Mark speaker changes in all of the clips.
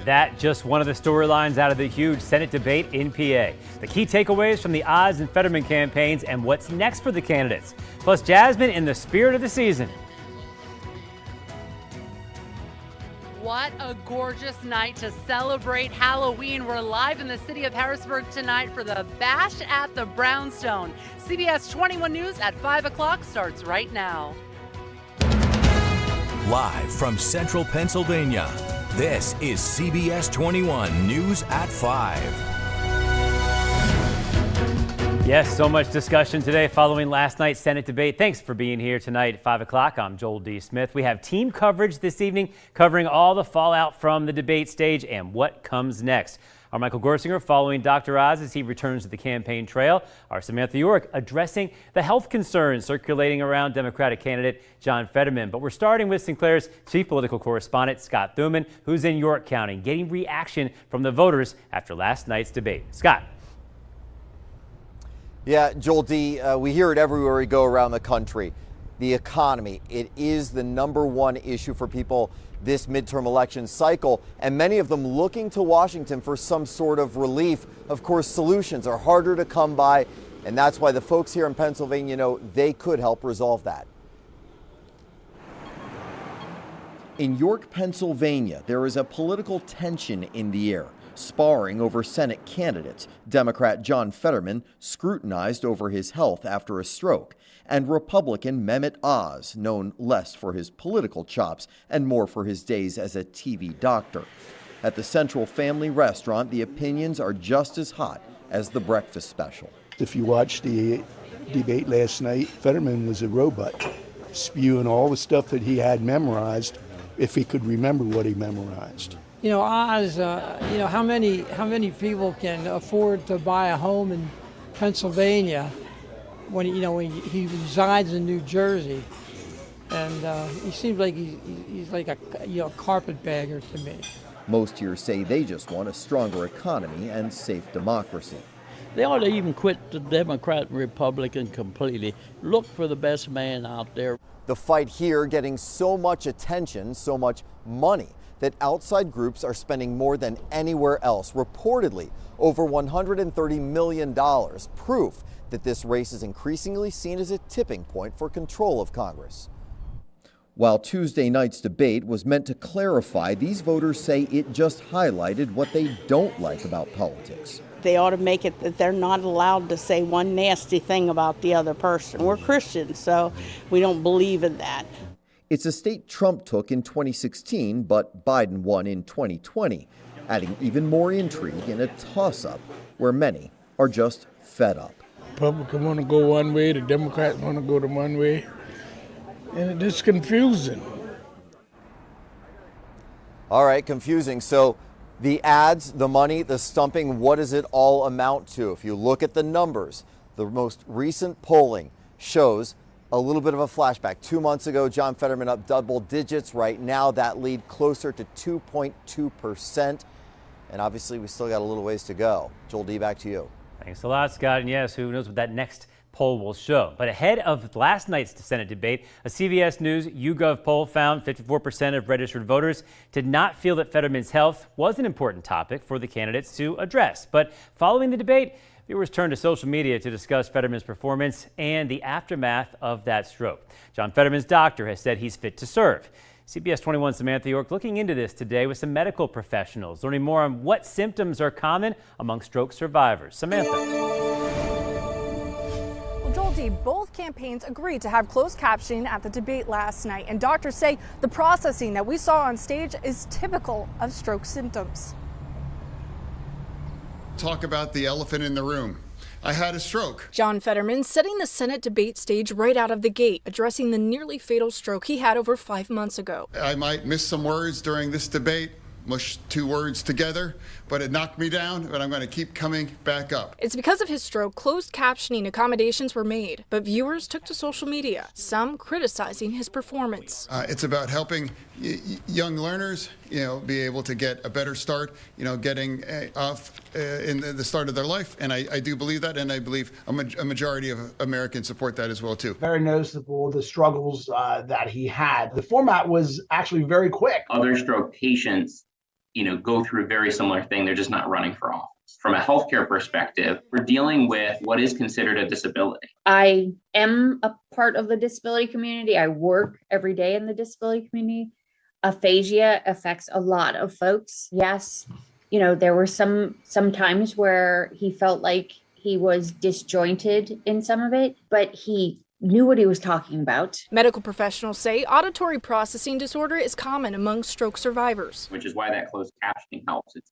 Speaker 1: That just one of the storylines out of the huge Senate debate in PA. The key takeaways from the Oz and Fetterman campaigns and what's next for the candidates. Plus, Jasmine in the spirit of the season.
Speaker 2: What a gorgeous night to celebrate Halloween. We're live in the city of Harrisburg tonight for the Bash at the Brownstone. CBS 21 News at 5 o'clock starts right now.
Speaker 3: Live from Central Pennsylvania, this is CBS 21 News at 5.
Speaker 1: Yes, so much discussion today following last night's Senate debate. Thanks for being here tonight at 5 o'clock. I'm Joel D. Smith. We have team coverage this evening covering all the fallout from the debate stage and what comes next. Our Michael Gorsinger following Dr. Oz as he returns to the campaign trail. Our Samantha York addressing the health concerns circulating around Democratic candidate John Fetterman. But we're starting with Sinclair's chief political correspondent, Scott Thuman, who's in York County, getting reaction from the voters after last night's debate. Scott.
Speaker 4: Yeah, Joel D., we hear it everywhere we go around the country. The economy, it is the #1 issue for people this midterm election cycle, and many of them looking to Washington for some sort of relief. Of course, solutions are harder to come by, and that's why the folks here in Pennsylvania know they could help resolve that. In York, Pennsylvania, there is a political tension in the air, sparring over Senate candidates. Democrat John Fetterman scrutinized over his health after a stroke, and Republican Mehmet Oz, known less for his political chops and more for his days as a TV doctor. At the Central Family Restaurant, the opinions are just as hot as the breakfast special.
Speaker 5: If you watched the debate last night, Fetterman was a robot, spewing all the stuff that he had memorized, if he could remember what he memorized.
Speaker 6: You know, Oz, how many people can afford to buy a home in Pennsylvania when he resides in New Jersey? And he seems like he's like a carpetbagger to me.
Speaker 4: Most here say they just want a stronger economy and safe democracy.
Speaker 7: They ought to even quit the Democrat and Republican completely. Look for the best man out there.
Speaker 4: The fight here getting so much attention, so much money, that outside groups are spending more than anywhere else, reportedly over $130 million, proof that this race is increasingly seen as a tipping point for control of Congress. While Tuesday night's debate was meant to clarify, these voters say it just highlighted what they don't like about politics.
Speaker 8: They ought to make it that they're not allowed to say one nasty thing about the other person. We're Christians, so we don't believe in that.
Speaker 4: It's a state Trump took in 2016, but Biden won in 2020, adding even more intrigue in a toss-up where many are just fed up.
Speaker 9: Republicans want to go one way, the Democrats want to go the one way, and it's confusing.
Speaker 4: All right, confusing. So the ads, the money, the stumping, what does it all amount to? If you look at the numbers, the most recent polling shows a little bit of a flashback. 2 months ago, John Fetterman up double digits. Right now, that lead closer to 2.2%. And obviously, we still got a little ways to go. Joel D., back to you.
Speaker 1: Thanks a lot, Scott. And yes, who knows what that next poll will show. But ahead of last night's Senate debate, a CBS News YouGov poll found 54% of registered voters did not feel that Fetterman's health was an important topic for the candidates to address. But following the debate, viewers turned to social media to discuss Fetterman's performance and the aftermath of that stroke. John Fetterman's doctor has said he's fit to serve. CBS 21's Samantha York looking into this today with some medical professionals, learning more on what symptoms are common among stroke survivors. Samantha.
Speaker 10: Well, Joel D., both campaigns agreed to have closed captioning at the debate last night, and doctors say the processing that we saw on stage is typical of stroke symptoms.
Speaker 11: Talk about the elephant in the room. I had a stroke.
Speaker 10: John Fetterman setting the Senate debate stage right out of the gate, addressing the nearly fatal stroke he had over 5 months ago.
Speaker 11: I might miss some words during this debate, mush 2 words together, but it knocked me down, but I'm going to keep coming back up.
Speaker 10: It's because of his stroke, closed captioning accommodations were made, but viewers took to social media, some criticizing his performance.
Speaker 11: It's about helping young learners, be able to get a better start, getting off in the start of their life. And I do believe that, and I believe a majority of Americans support that as well, too.
Speaker 12: Very noticeable, the struggles that he had. The format was actually very quick.
Speaker 13: Other stroke patients
Speaker 12: go through a very similar thing. They're just not running for office. From a healthcare perspective, we're dealing with what is considered a disability.
Speaker 13: I am a part of the disability community. I work every day in the disability community. Aphasia affects a lot of folks. Yes, there were some times where he felt like he was disjointed in some of it, but he knew what he was talking about.
Speaker 10: Medical professionals say auditory processing disorder is common among stroke survivors.
Speaker 12: Which is why that closed captioning helps. It's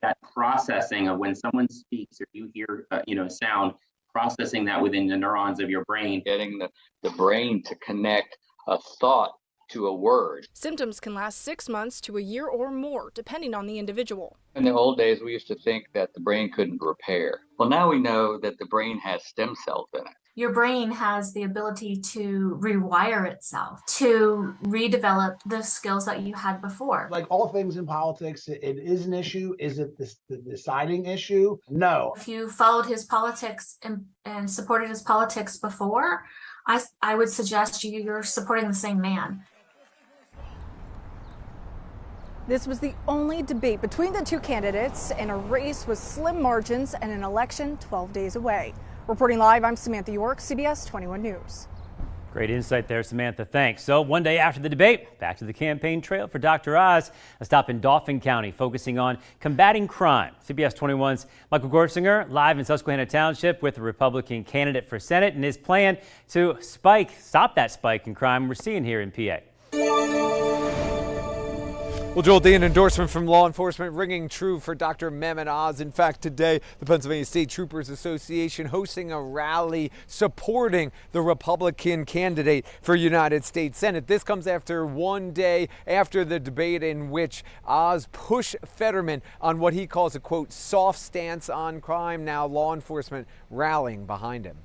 Speaker 12: that processing of when someone speaks or you hear sound, processing that within the neurons of your brain.
Speaker 14: Getting the brain to connect a thought to a word.
Speaker 10: Symptoms can last 6 months to a year or more, depending on the individual.
Speaker 14: In the old days, we used to think that the brain couldn't repair. Well, now we know that the brain has stem cells in it.
Speaker 15: Your brain has the ability to rewire itself, to redevelop the skills that you had before.
Speaker 16: Like all things in politics, it is an issue. Is it the deciding issue? No.
Speaker 15: If you followed his politics and supported his politics before, I would suggest you're supporting the same man.
Speaker 10: This was the only debate between the two candidates in a race with slim margins and an election 12 days away. Reporting live, I'm Samantha York, CBS 21 News.
Speaker 1: Great insight there, Samantha. Thanks. So one day after the debate, back to the campaign trail for Dr. Oz. A stop in Dauphin County focusing on combating crime. CBS 21's Michael Gorsinger live in Susquehanna Township with the Republican candidate for Senate and his plan to stop that spike in crime we're seeing here in PA.
Speaker 17: Well, Joel D, an endorsement from law enforcement ringing true for Dr. Fetterman and Oz. In fact, today, the Pennsylvania State Troopers Association hosting a rally supporting the Republican candidate for United States Senate. This comes after one day after the debate in which Oz pushed Fetterman on what he calls a, quote, soft stance on crime. Now law enforcement rallying behind him.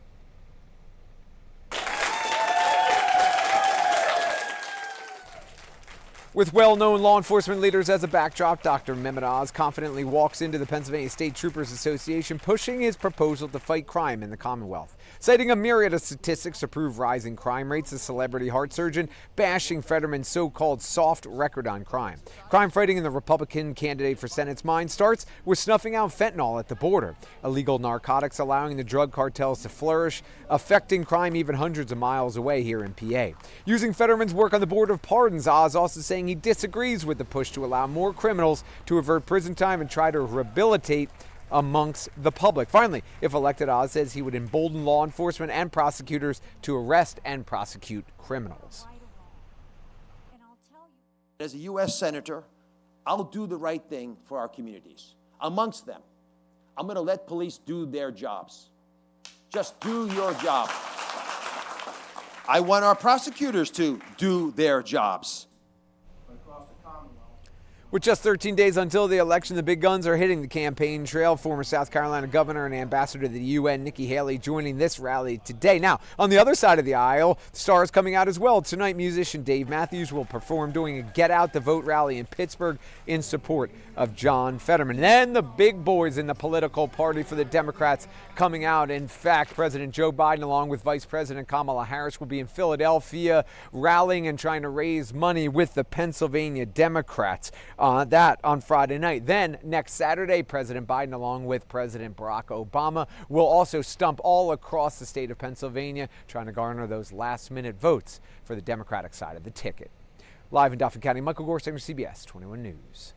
Speaker 17: With well-known law enforcement leaders as a backdrop, Dr. Fetterman and Oz confidently walks into the Pennsylvania State Troopers Association, pushing his proposal to fight crime in the Commonwealth. Citing a myriad of statistics to prove rising crime rates, the celebrity heart surgeon bashing Fetterman's so-called soft record on crime. Crime fighting in the Republican candidate for Senate's mind starts with snuffing out fentanyl at the border. Illegal narcotics allowing the drug cartels to flourish, affecting crime even hundreds of miles away here in PA. Using Fetterman's work on the Board of Pardons, Oz also saying he disagrees with the push to allow more criminals to avert prison time and try to rehabilitate amongst the public. Finally, if elected, Oz says he would embolden law enforcement and prosecutors to arrest and prosecute criminals.
Speaker 18: As a U.S. Senator, I'll do the right thing for our communities. Amongst them, I'm going to let police do their jobs. Just do your job. I want our prosecutors to do their jobs.
Speaker 17: With just 13 days until the election, the big guns are hitting the campaign trail. Former South Carolina governor and ambassador to the UN, Nikki Haley, joining this rally today. Now, on the other side of the aisle, stars coming out as well. Tonight, musician Dave Matthews will perform doing a Get Out the Vote rally in Pittsburgh in support of John Fetterman. Then the big boys in the political party for the Democrats coming out. In fact, President Joe Biden, along with Vice President Kamala Harris, will be in Philadelphia rallying and trying to raise money with the Pennsylvania Democrats. That on Friday night. Then next Saturday, President Biden, along with President Barack Obama, will also stump all across the state of Pennsylvania, trying to garner those last-minute votes for the Democratic side of the ticket. Live in Dauphin County, Michael Gorsinger, CBS 21 News.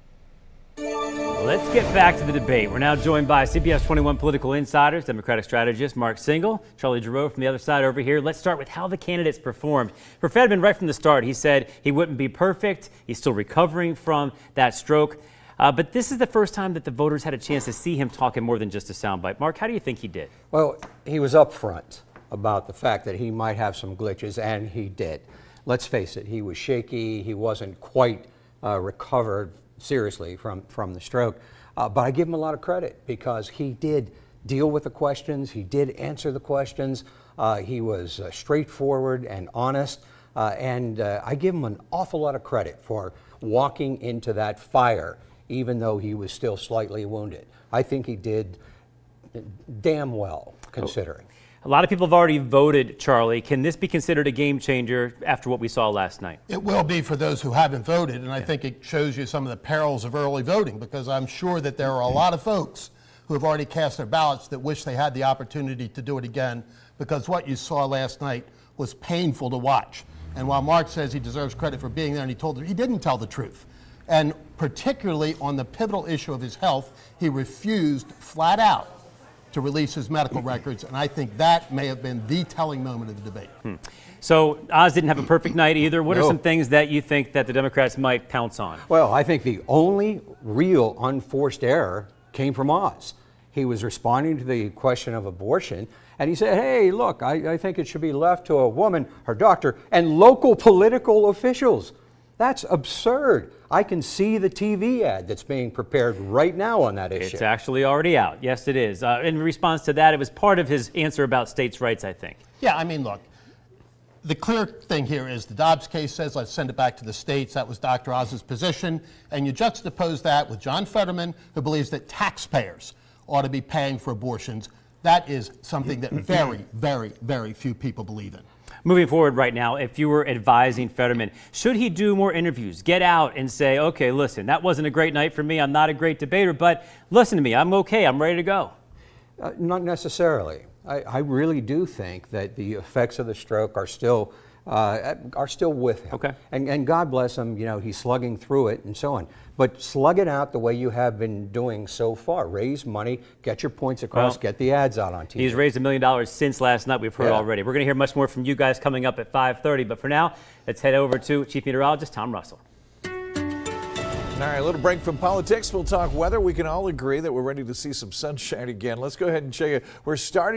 Speaker 1: Let's get back to the debate. We're now joined by CBS 21 political insiders, Democratic strategist Mark Singal, Charlie Giroux from the other side over here. Let's start with how the candidates performed. For Fetterman, right from the start, he said he wouldn't be perfect. He's still recovering from that stroke. But this is the first time that the voters had a chance to see him talk in more than just a soundbite. Mark, how do you think he did?
Speaker 19: Well, he was upfront about the fact that he might have some glitches, and he did. Let's face it, he was shaky. He wasn't quite recovered seriously from the stroke. But I give him a lot of credit because he did deal with the questions. He did answer the questions. He was straightforward and honest. And I give him an awful lot of credit for walking into that fire, even though he was still slightly wounded. I think he did damn well, considering.
Speaker 1: A lot of people have already voted, Charlie. Can this be considered a game changer after what we saw last night?
Speaker 20: It will be for those who haven't voted, and I think it shows you some of the perils of early voting, because I'm sure that there are a lot of folks who have already cast their ballots that wish they had the opportunity to do it again, because what you saw last night was painful to watch. And while Mark says he deserves credit for being there, and he didn't tell the truth. And particularly on the pivotal issue of his health, he refused flat out to release his medical records, and I think that may have been the telling moment of the debate.
Speaker 1: So Oz didn't have a perfect night either. What are some things that you think that the Democrats might pounce on?
Speaker 19: Well, I think the only real unforced error came from Oz. He was responding to the question of abortion, and he said, hey, look, I think it should be left to a woman, her doctor, and local political officials. That's absurd. I can see the TV ad that's being prepared right now on that issue.
Speaker 1: It's actually already out. Yes, it is. In response to that, it was part of his answer about states' rights, I think.
Speaker 20: Yeah, I mean, look, the clear thing here is the Dobbs case says let's send it back to the states. That was Dr. Oz's position. And you juxtapose that with John Fetterman, who believes that taxpayers ought to be paying for abortions. That is something that very, very, very few people believe in.
Speaker 1: Moving forward right now, if you were advising Fetterman, should he do more interviews? Get out and say, okay, listen, that wasn't a great night for me. I'm not a great debater, but listen to me. I'm okay. I'm ready to go.
Speaker 19: Not necessarily. I really do think that the effects of the stroke are still with him.
Speaker 1: Okay.
Speaker 19: And God bless him, you know, he's slugging through it and so on. But slug it out the way you have been doing so far. Raise money, get your points across, get the ads out on TV.
Speaker 1: He's raised $1 million since last night, we've heard already. We're going to hear much more from you guys coming up at 5:30. But for now, let's head over to Chief Meteorologist Tom Russell.
Speaker 21: All right, a little break from politics. We'll talk weather. We can all agree that we're ready to see some sunshine again. Let's go ahead and check it. We're starting